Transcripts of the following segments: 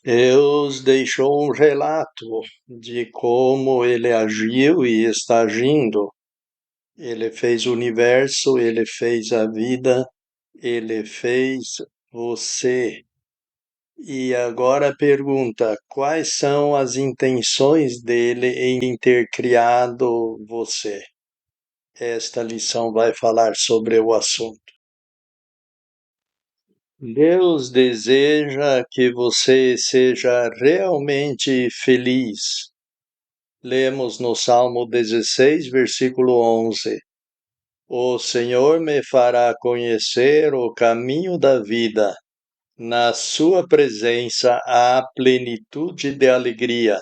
Deus deixou um relato de como ele agiu e está agindo. Ele fez o universo, ele fez a vida, ele fez você. E agora a pergunta: quais são as intenções dele em ter criado você? Esta lição vai falar sobre o assunto. Deus deseja que você seja realmente feliz. Lemos no Salmo 16, versículo 11: O Senhor me fará conhecer o caminho da vida. Na sua presença há plenitude de alegria.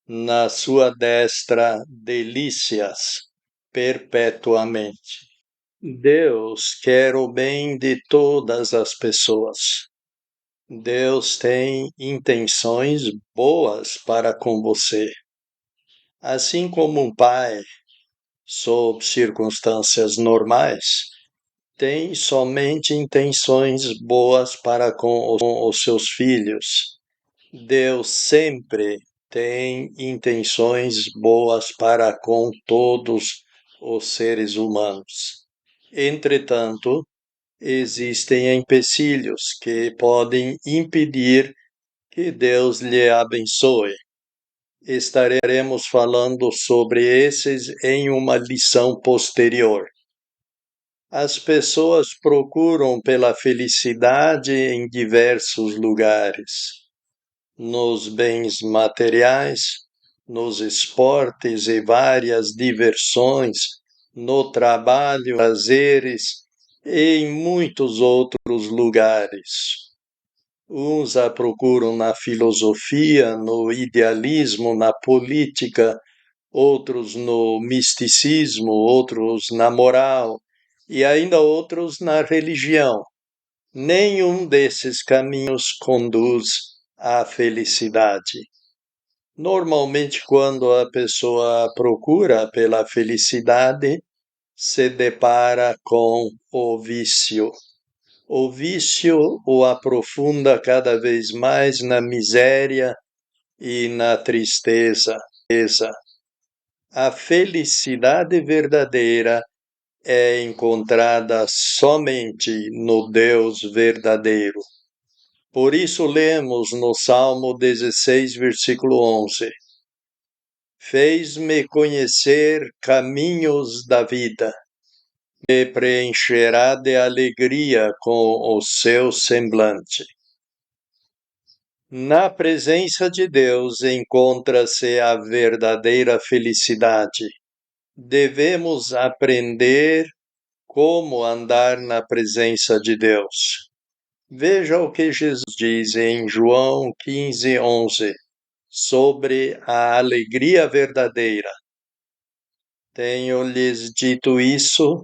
Na sua destra, delícias perpetuamente. Deus quer o bem de todas as pessoas. Deus tem intenções boas para com você. Assim como um pai, sob circunstâncias normais, tem somente intenções boas para com os seus filhos. Deus sempre tem intenções boas para com todos os seres humanos. Entretanto, existem empecilhos que podem impedir que Deus lhe abençoe. Estaremos falando sobre esses em uma lição posterior. As pessoas procuram pela felicidade em diversos lugares, nos bens materiais, nos esportes e várias diversões, no trabalho, prazeres e em muitos outros lugares. Uns a procuram na filosofia, no idealismo, na política, outros no misticismo, outros na moral e ainda outros na religião. Nenhum desses caminhos conduz à felicidade. Normalmente, quando a pessoa procura pela felicidade, se depara com o vício. O vício o aprofunda cada vez mais na miséria e na tristeza. A felicidade verdadeira é encontrada somente no Deus verdadeiro. Por isso lemos no Salmo 16, versículo 11: Fez-me conhecer caminhos da vida, me preencherá de alegria com o seu semblante. Na presença de Deus encontra-se a verdadeira felicidade. Devemos aprender como andar na presença de Deus. Veja o que Jesus diz em João 15, 11, sobre a alegria verdadeira. Tenho-lhes dito isso,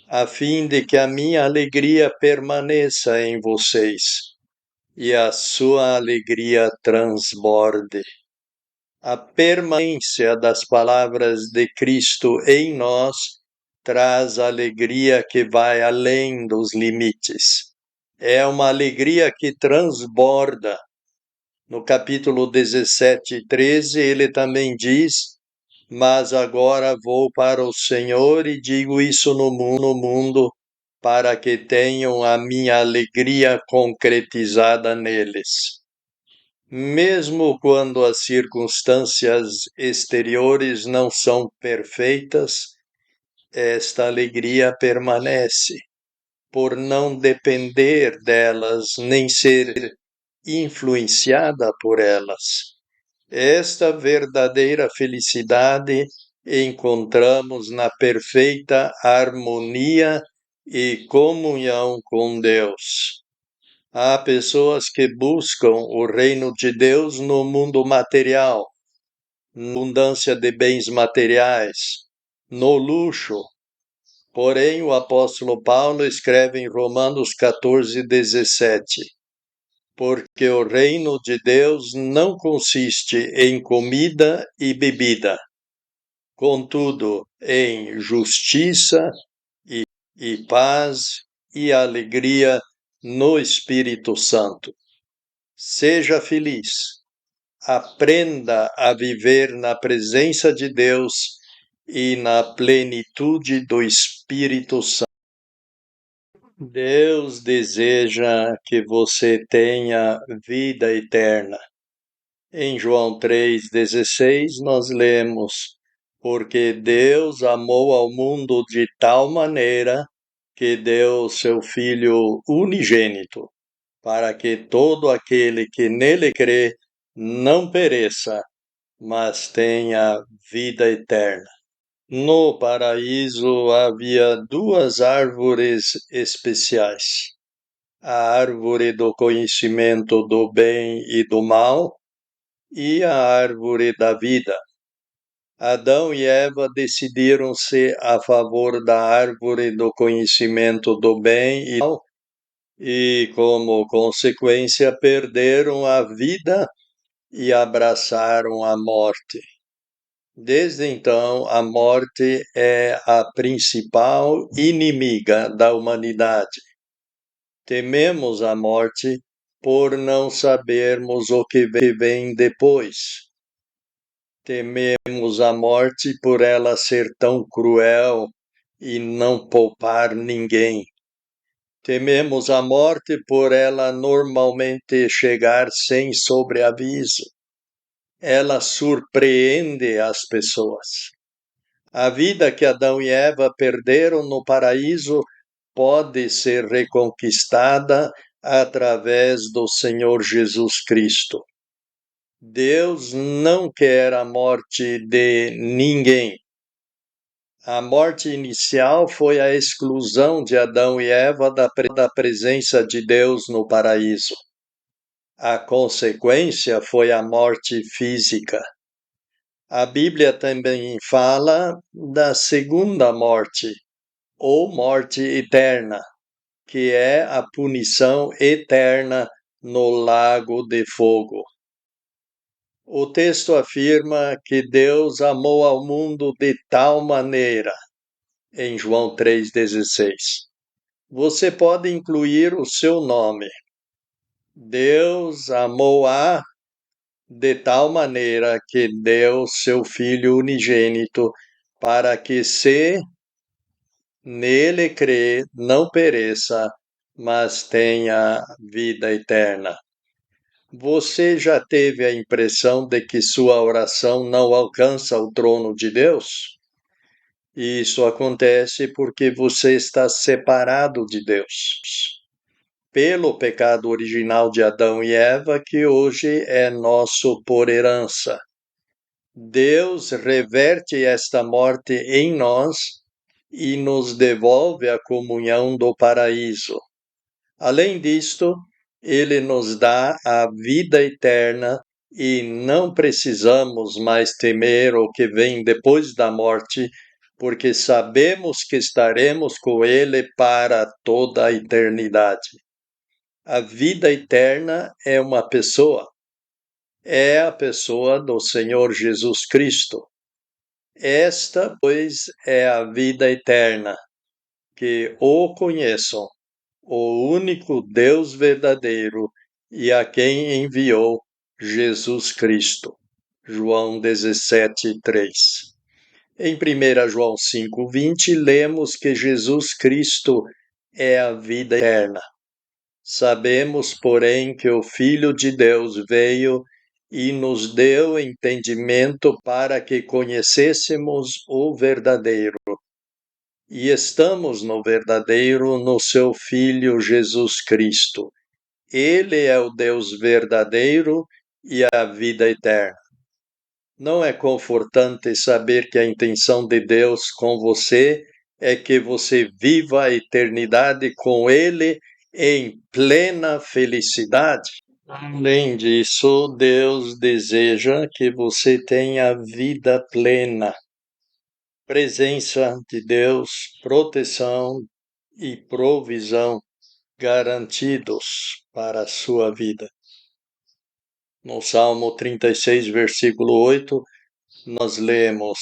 a fim de que a minha alegria permaneça em vocês e a sua alegria transborde. A permanência das palavras de Cristo em nós traz alegria que vai além dos limites. É uma alegria que transborda. No capítulo 17, 13, ele também diz: Mas agora vou para o Senhor e digo isso no mundo, para que tenham a minha alegria concretizada neles. Mesmo quando as circunstâncias exteriores não são perfeitas, esta alegria permanece, por não depender delas nem ser influenciada por elas. Esta verdadeira felicidade encontramos na perfeita harmonia e comunhão com Deus. Há pessoas que buscam o reino de Deus no mundo material, na abundância de bens materiais, no luxo. Porém, o apóstolo Paulo escreve em Romanos 14, 17: Porque o reino de Deus não consiste em comida e bebida, contudo, em justiça e paz e alegria no Espírito Santo. Seja feliz. Aprenda a viver na presença de Deus e na plenitude do Espírito Santo. Deus deseja que você tenha vida eterna. Em João 3,16, nós lemos: Porque Deus amou ao mundo de tal maneira que deu seu Filho unigênito, para que todo aquele que nele crê não pereça, mas tenha vida eterna. No paraíso havia duas árvores especiais: a árvore do conhecimento do bem e do mal e a árvore da vida. Adão e Eva decidiram-se a favor da árvore do conhecimento do bem e do mal e, como consequência, perderam a vida e abraçaram a morte. Desde então, a morte é a principal inimiga da humanidade. Tememos a morte por não sabermos o que vem depois. Tememos a morte por ela ser tão cruel e não poupar ninguém. Tememos a morte por ela normalmente chegar sem sobreaviso. Ela surpreende as pessoas. A vida que Adão e Eva perderam no paraíso pode ser reconquistada através do Senhor Jesus Cristo. Deus não quer a morte de ninguém. A morte inicial foi a exclusão de Adão e Eva da presença de Deus no paraíso. A consequência foi a morte física. A Bíblia também fala da segunda morte, ou morte eterna, que é a punição eterna no lago de fogo. O texto afirma que Deus amou ao mundo de tal maneira, em João 3,16. Você pode incluir o seu nome. Deus amou de tal maneira que deu seu Filho unigênito, para que se nele crê, não pereça, mas tenha vida eterna. Você já teve a impressão de que sua oração não alcança o trono de Deus? Isso acontece porque você está separado de Deus. Pelo pecado original de Adão e Eva, que hoje é nosso por herança. Deus reverte esta morte em nós e nos devolve a comunhão do paraíso. Além disto, ele nos dá a vida eterna e não precisamos mais temer o que vem depois da morte, porque sabemos que estaremos com ele para toda a eternidade. A vida eterna é uma pessoa. É a pessoa do Senhor Jesus Cristo. Esta, pois, é a vida eterna, que o conheçam, o único Deus verdadeiro e a quem enviou Jesus Cristo. João 17:3. Em 1 João 5:20, lemos que Jesus Cristo é a vida eterna. Sabemos, porém, que o Filho de Deus veio e nos deu entendimento para que conhecêssemos o verdadeiro. E estamos no verdadeiro, no seu Filho Jesus Cristo. Ele é o Deus verdadeiro e a vida eterna. Não é confortante saber que a intenção de Deus com você é que você viva a eternidade com Ele em plena felicidade? Além disso, Deus deseja que você tenha vida plena, presença de Deus, proteção e provisão garantidos para a sua vida. No Salmo 36, versículo 8, nós lemos: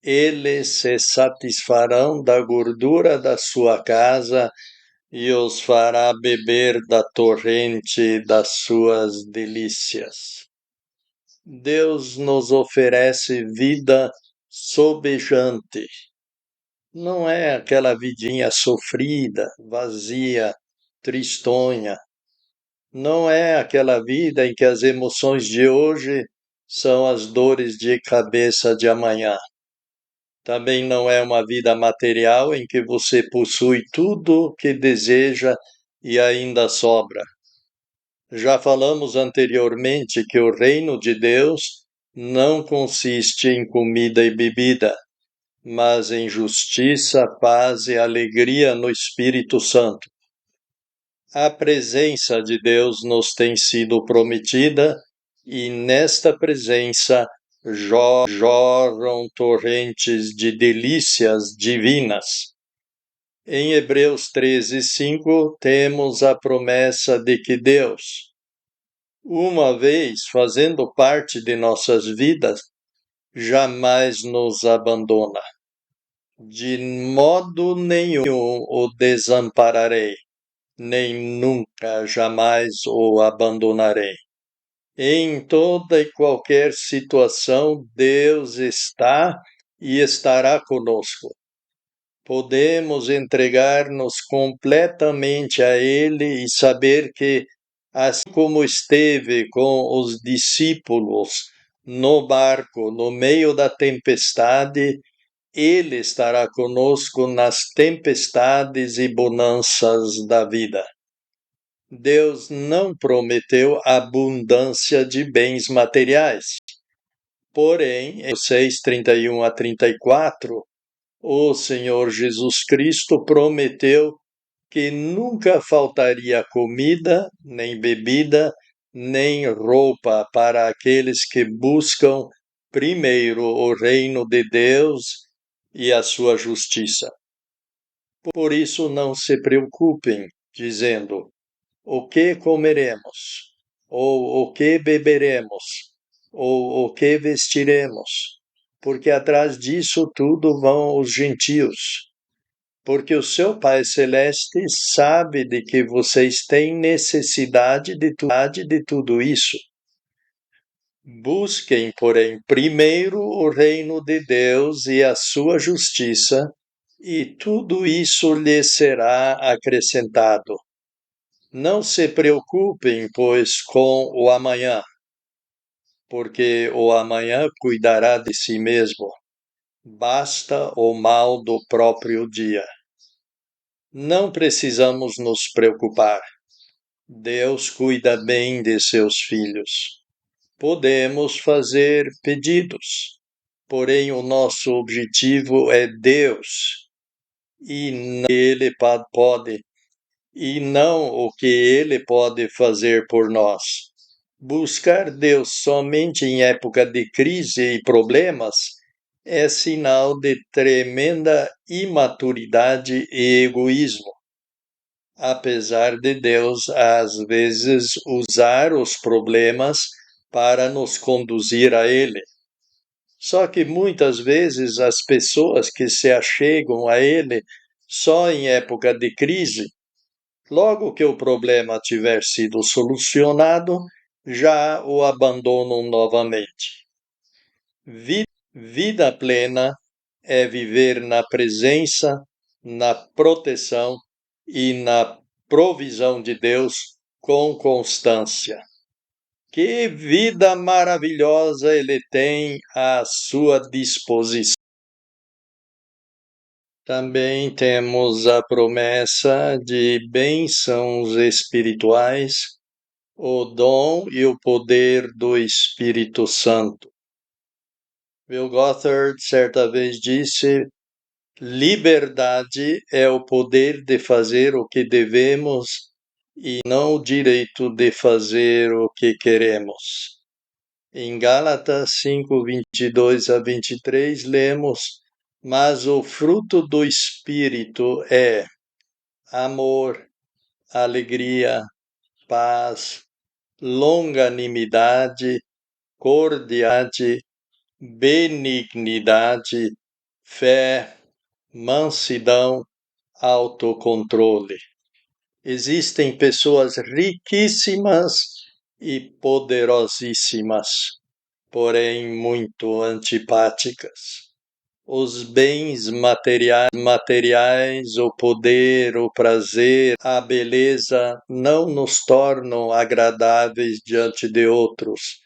Eles se satisfarão da gordura da sua casa e os fará beber da torrente das suas delícias. Deus nos oferece vida sobejante. Não é aquela vidinha sofrida, vazia, tristonha. Não é aquela vida em que as emoções de hoje são as dores de cabeça de amanhã. Também não é uma vida material em que você possui tudo o que deseja e ainda sobra. Já falamos anteriormente que o reino de Deus não consiste em comida e bebida, mas em justiça, paz e alegria no Espírito Santo. A presença de Deus nos tem sido prometida e nesta presença jorram torrentes de delícias divinas. Em Hebreus 13:5 temos a promessa de que Deus, uma vez fazendo parte de nossas vidas, jamais nos abandona. De modo nenhum o desampararei, nem nunca, jamais o abandonarei. Em toda e qualquer situação, Deus está e estará conosco. Podemos entregar-nos completamente a Ele e saber que, assim como esteve com os discípulos no barco, no meio da tempestade, Ele estará conosco nas tempestades e bonanças da vida. Deus não prometeu abundância de bens materiais. Porém, em 6:31 a 34, o Senhor Jesus Cristo prometeu que nunca faltaria comida, nem bebida, nem roupa para aqueles que buscam primeiro o reino de Deus e a sua justiça. Por isso, não se preocupem, dizendo: o que comeremos? Ou o que beberemos? Ou o que vestiremos? Porque atrás disso tudo vão os gentios. Porque o seu Pai Celeste sabe de que vocês têm necessidade de tudo isso. Busquem, porém, primeiro o reino de Deus e a sua justiça, e tudo isso lhes será acrescentado. Não se preocupem, pois, com o amanhã, porque o amanhã cuidará de si mesmo. Basta o mal do próprio dia. Não precisamos nos preocupar. Deus cuida bem de seus filhos. Podemos fazer pedidos, porém o nosso objetivo é Deus e não Ele pode e não o que Ele pode fazer por nós. Buscar Deus somente em época de crise e problemas é sinal de tremenda imaturidade e egoísmo. Apesar de Deus, às vezes, usar os problemas para nos conduzir a Ele. Só que muitas vezes as pessoas que se achegam a Ele só em época de crise, logo que o problema tiver sido solucionado, já o abandonam novamente. Vida plena é viver na presença, na proteção e na provisão de Deus com constância. Que vida maravilhosa Ele tem à sua disposição! Também temos a promessa de bênçãos espirituais, o dom e o poder do Espírito Santo. Bill Gothard certa vez disse: liberdade é o poder de fazer o que devemos e não o direito de fazer o que queremos. Em Gálatas 5:22 a 23 lemos: mas o fruto do Espírito é amor, alegria, paz, longanimidade, cordialidade, benignidade, fé, mansidão, autocontrole. Existem pessoas riquíssimas e poderosíssimas, porém muito antipáticas. Os bens materiais, o poder, o prazer, a beleza não nos tornam agradáveis diante de outros,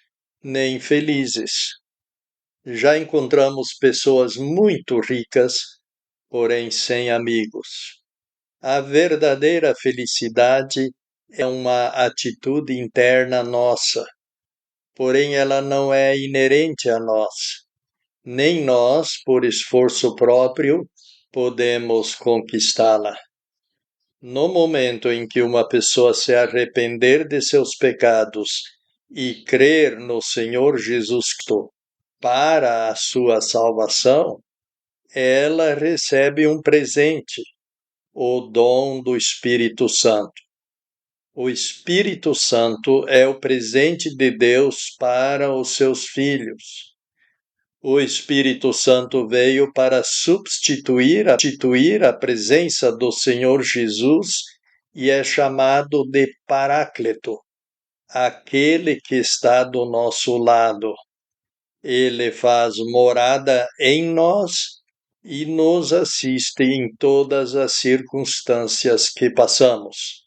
nem felizes. Já encontramos pessoas muito ricas, porém sem amigos. A verdadeira felicidade é uma atitude interna nossa, porém ela não é inerente a nós. Nem nós, por esforço próprio, podemos conquistá-la. No momento em que uma pessoa se arrepender de seus pecados e crer no Senhor Jesus Cristo para a sua salvação, ela recebe um presente, o dom do Espírito Santo. O Espírito Santo é o presente de Deus para os seus filhos. O Espírito Santo veio para substituir a presença do Senhor Jesus e é chamado de Paráclito, aquele que está do nosso lado. Ele faz morada em nós e nos assiste em todas as circunstâncias que passamos.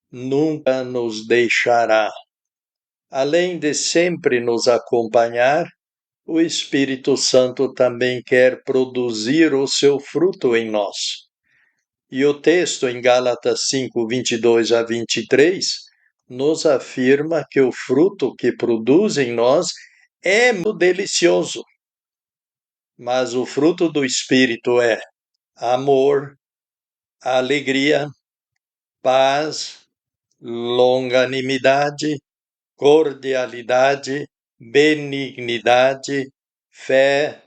Nunca nos deixará. Além de sempre nos acompanhar, o Espírito Santo também quer produzir o seu fruto em nós. E o texto em Gálatas 5, 22 a 23 nos afirma que o fruto que produz em nós é muito delicioso. Mas o fruto do Espírito é amor, alegria, paz, longanimidade, cordialidade, benignidade, fé,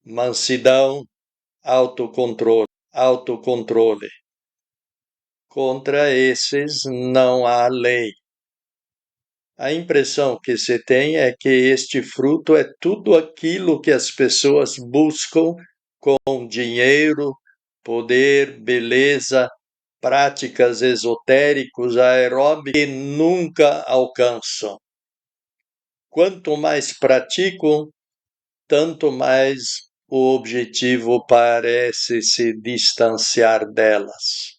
mansidão, autocontrole. Contra esses não há lei. A impressão que se tem é que este fruto é tudo aquilo que as pessoas buscam com dinheiro, poder, beleza, práticas esotéricos, aeróbicos que nunca alcançam. Quanto mais praticam, tanto mais o objetivo parece se distanciar delas.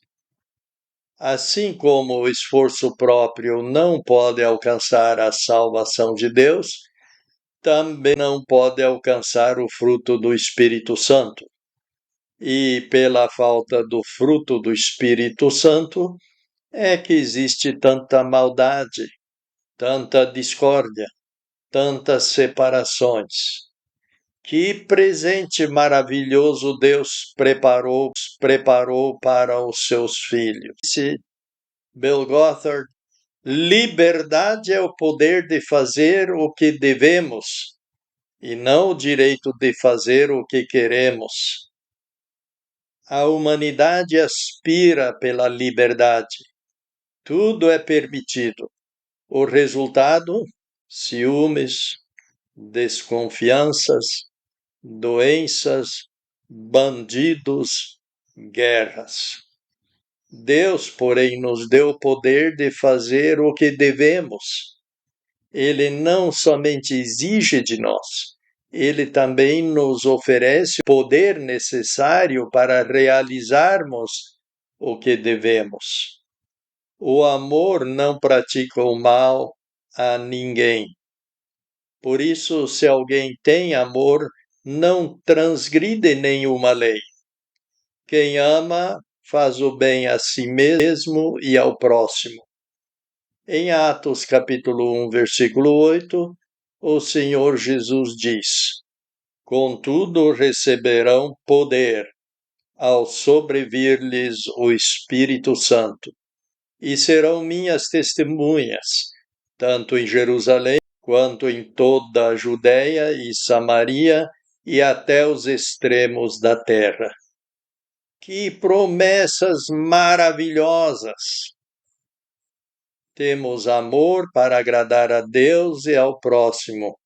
Assim como o esforço próprio não pode alcançar a salvação de Deus, também não pode alcançar o fruto do Espírito Santo. E pela falta do fruto do Espírito Santo é que existe tanta maldade, tanta discórdia, tantas separações. Que presente maravilhoso Deus preparou para os seus filhos. Disse Bill Gothard, liberdade é o poder de fazer o que devemos e não o direito de fazer o que queremos. A humanidade aspira pela liberdade. Tudo é permitido. O resultado, ciúmes, desconfianças, doenças, bandidos, guerras. Deus, porém, nos deu o poder de fazer o que devemos. Ele não somente exige de nós, ele também nos oferece o poder necessário para realizarmos o que devemos. O amor não pratica o mal a ninguém. Por isso, se alguém tem amor, não transgride nenhuma lei. Quem ama faz o bem a si mesmo e ao próximo. Em Atos capítulo 1, versículo 8, o Senhor Jesus diz: Contudo receberão poder ao sobrevir-lhes o Espírito Santo, e serão minhas testemunhas, tanto em Jerusalém quanto em toda a Judéia e Samaria e até os extremos da terra. Que promessas maravilhosas! Temos amor para agradar a Deus e ao próximo,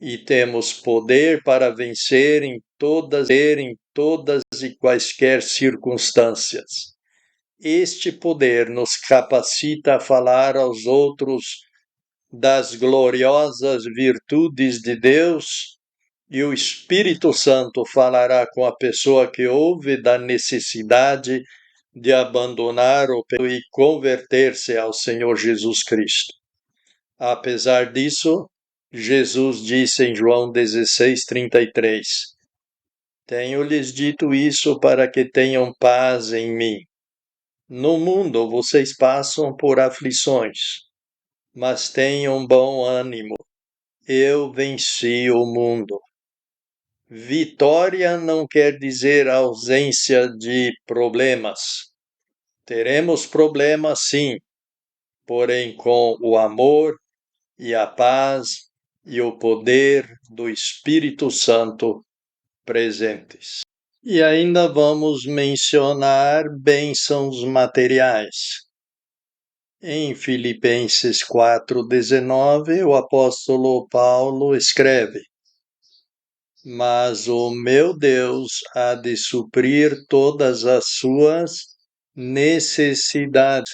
e temos poder para vencer em todas e quaisquer circunstâncias. Este poder nos capacita a falar aos outros das gloriosas virtudes de Deus, e o Espírito Santo falará com a pessoa que ouve da necessidade de abandonar o pecado e converter-se ao Senhor Jesus Cristo. Apesar disso, Jesus disse em João 16:33: Tenho-lhes dito isso para que tenham paz em mim. No mundo vocês passam por aflições, mas tenham bom ânimo. Eu venci o mundo. Vitória não quer dizer ausência de problemas. Teremos problemas, sim, porém com o amor e a paz e o poder do Espírito Santo presentes. E ainda vamos mencionar bênçãos materiais. Em Filipenses 4:19, o apóstolo Paulo escreve: Mas o meu Deus há de suprir todas as suas necessidades,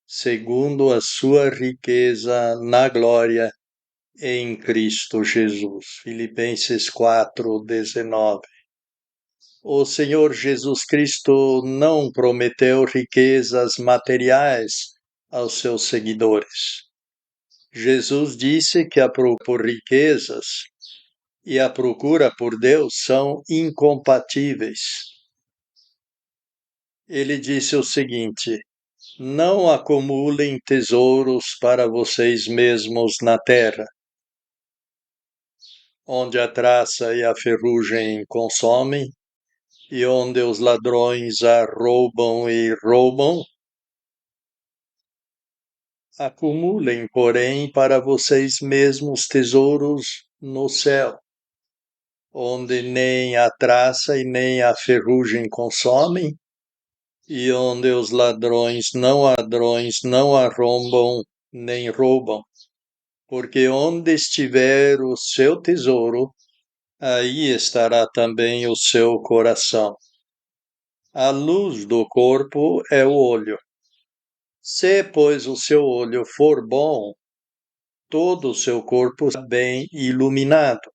segundo a sua riqueza na glória em Cristo Jesus. Filipenses 4:19. O Senhor Jesus Cristo não prometeu riquezas materiais aos seus seguidores. Jesus disse que a procura por riquezas e a procura por Deus são incompatíveis. Ele disse o seguinte: Não acumulem tesouros para vocês mesmos na terra, onde a traça e a ferrugem consomem, e onde os ladrões roubam e roubam. Acumulem, porém, para vocês mesmos tesouros no céu, onde nem a traça e nem a ferrugem consomem, e onde os ladrões não arrombam nem roubam. Porque onde estiver o seu tesouro, aí estará também o seu coração. A luz do corpo é o olho. Se, pois, o seu olho for bom, todo o seu corpo está bem iluminado.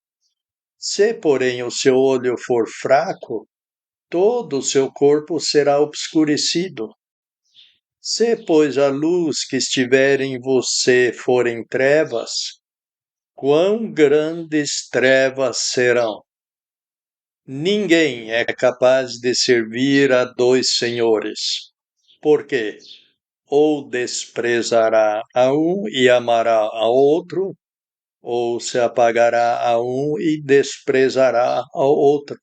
Se, porém, o seu olho for fraco, todo o seu corpo será obscurecido. Se, pois, a luz que estiver em você for em trevas, quão grandes trevas serão! Ninguém é capaz de servir a dois senhores, porque ou desprezará a um e amará ao outro, ou se apagará a um e desprezará ao outro.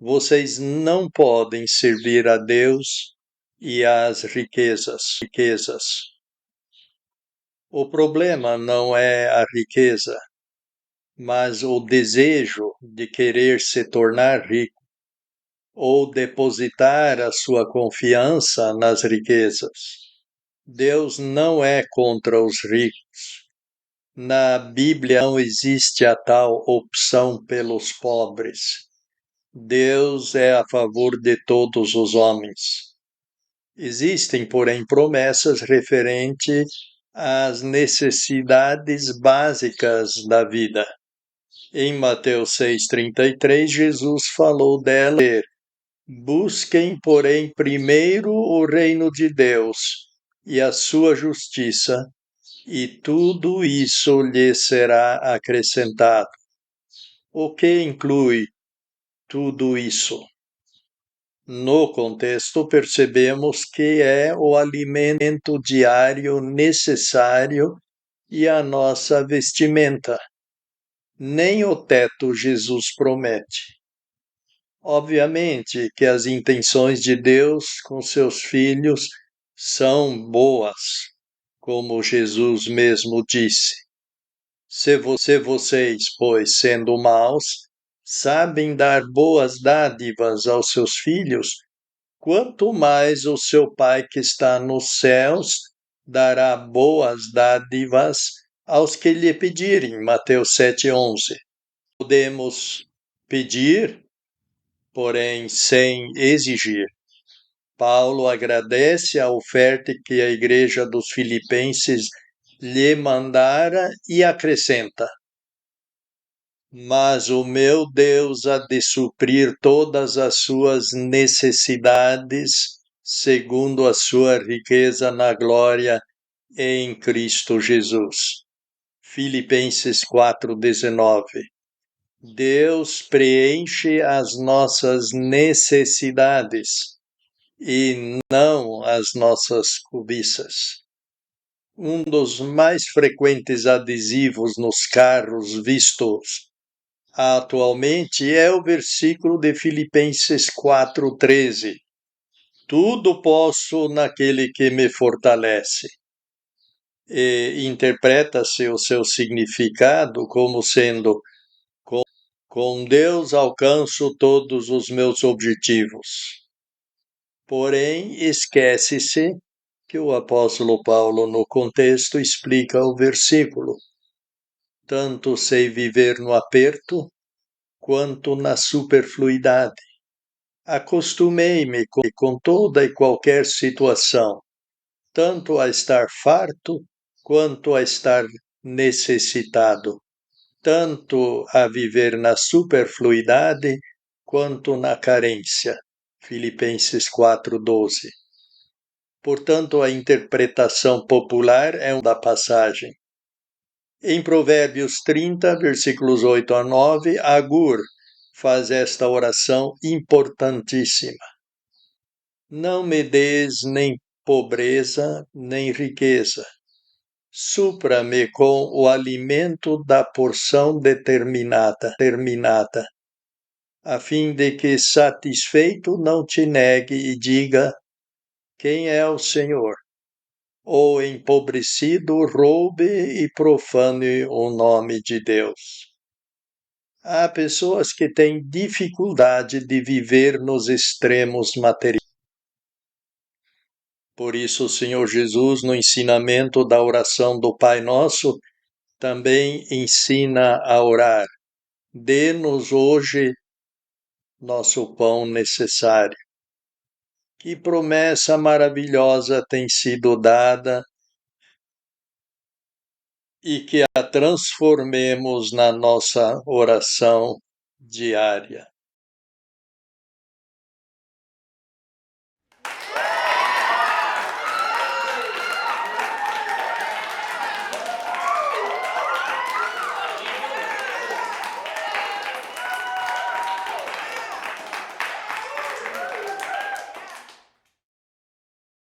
Vocês não podem servir a Deus e às riquezas. O problema não é a riqueza, mas o desejo de querer se tornar rico ou depositar a sua confiança nas riquezas. Deus não é contra os ricos. Na Bíblia não existe a tal opção pelos pobres. Deus é a favor de todos os homens. Existem, porém, promessas referentes às necessidades básicas da vida. Em Mateus 6:33, Jesus falou dela: Busquem, porém, primeiro o reino de Deus e a sua justiça, e tudo isso lhes será acrescentado. O que inclui tudo isso? No contexto, percebemos que é o alimento diário necessário e a nossa vestimenta. Nem o teto Jesus promete. Obviamente que as intenções de Deus com seus filhos são boas, como Jesus mesmo disse. Se vocês, pois, sendo maus, sabem dar boas dádivas aos seus filhos, quanto mais o seu Pai que está nos céus dará boas dádivas aos que lhe pedirem. Mateus 7:11. Podemos pedir, porém sem exigir. Paulo agradece a oferta que a igreja dos Filipenses lhe mandara e acrescenta: mas o meu Deus há de suprir todas as suas necessidades, segundo a sua riqueza na glória em Cristo Jesus. Filipenses 4:19. Deus preenche as nossas necessidades e não as nossas cobiças. Um dos mais frequentes adesivos nos carros vistos atualmente é o versículo de Filipenses 4:13. Tudo posso naquele que me fortalece. E interpreta-se o seu significado como sendo: com Deus alcanço todos os meus objetivos. Porém, esquece-se que o apóstolo Paulo, no contexto, explica o versículo: tanto sei viver no aperto quanto na superfluidade. Acostumei-me com toda e qualquer situação, tanto a estar farto quanto a estar necessitado, tanto a viver na superfluidade quanto na carência. Filipenses 4:12. Portanto, a interpretação popular é uma da passagem. Em Provérbios 30, versículos 8-9, Agur faz esta oração importantíssima: não me des nem pobreza, nem riqueza. Supra-me com o alimento da porção determinada, a fim de que, satisfeito, não te negue e diga: quem é o Senhor? Ou empobrecido, roube e profane o nome de Deus. Há pessoas que têm dificuldade de viver nos extremos materiais. Por isso, o Senhor Jesus, no ensinamento da oração do Pai Nosso, também ensina a orar: dê-nos hoje nosso pão necessário. Que promessa maravilhosa tem sido dada e que a transformemos na nossa oração diária.